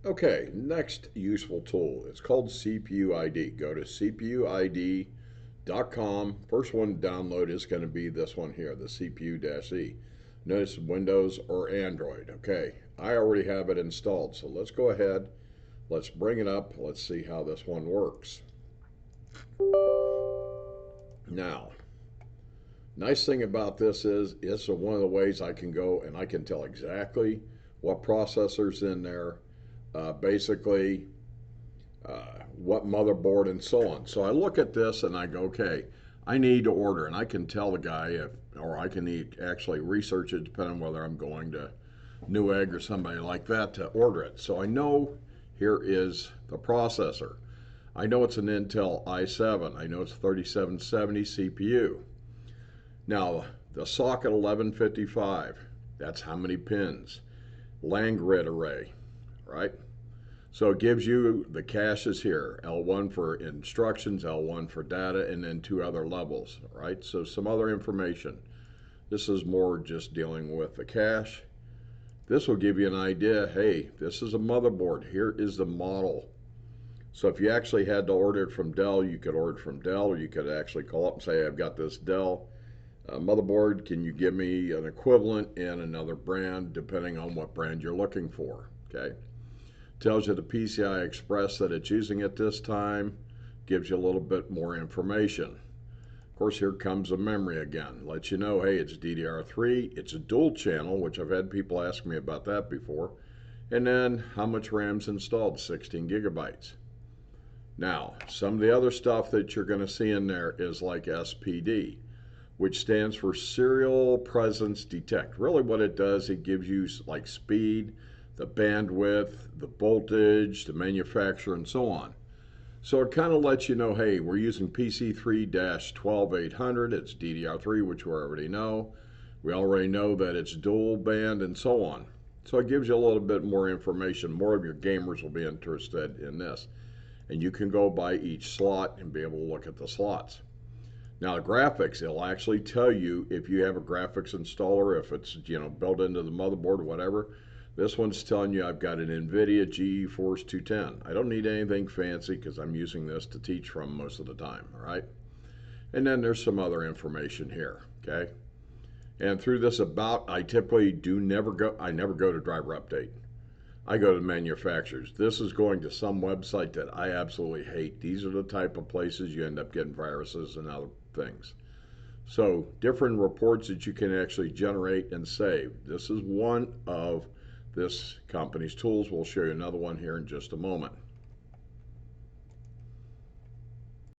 Okay, next useful tool. It's called CPUID. Go to CPUID.com. First one to download is going to be this one here, the CPU-E. Notice Windows or Android. Okay, I already have it installed, so let's go ahead. Let's bring it up. Let's see how this one works. Now, nice thing about this is it's one of the ways I can go and I can tell exactly what processor's in there, basically what motherboard and so on. So I look at this and I go, okay, I need to order, and I can tell the guy if, or I can actually research it depending on whether I'm going to Newegg or somebody like that to order it. So I know here is the processor. I know it's an Intel i7. I know it's 3770 CPU. Now, the socket 1155, that's how many pins. Land grid array, right? So it gives you the caches here, L1 for instructions, L1 for data, and then two other levels, right? So some other information. This is more just dealing with the cache. This will give you an idea, hey, this is a motherboard. Here is the model. So if you actually had to order it from Dell, you could order it from Dell, or you could actually call up and say, I've got this Dell motherboard. Can you give me an equivalent in another brand, depending on what brand you're looking for, okay? Tells you the PCI Express that it's using at this time, gives you a little bit more information. Of course, here comes the memory again. Lets you know, hey, it's DDR3, it's a dual channel, which I've had people ask me about that before. And then how much RAM's installed, 16 gigabytes. Now, some of the other stuff that you're going to see in there is like SPD, which stands for Serial Presence Detect. Really what it does, it gives you like speed, the bandwidth, the voltage, the manufacturer, and so on. So it kind of lets you know, hey, we're using PC3-12800. It's DDR3, which we already know. We already know that it's dual band and so on. So it gives you a little bit more information. More of your gamers will be interested in this. And you can go by each slot and be able to look at the slots. Now the graphics, it'll actually tell you if you have a graphics installer, if it's built into the motherboard or whatever. This one's telling you I've got an NVIDIA GeForce 210. I don't need anything fancy because I'm using this to teach from most of the time, all right? And then there's some other information here, okay? And through this about, I typically never go to driver update. I go to manufacturers. This is going to some website that I absolutely hate. These are the type of places you end up getting viruses and other things. So different reports that you can actually generate and save. This is one of this company's tools. We'll show you another one here in just a moment.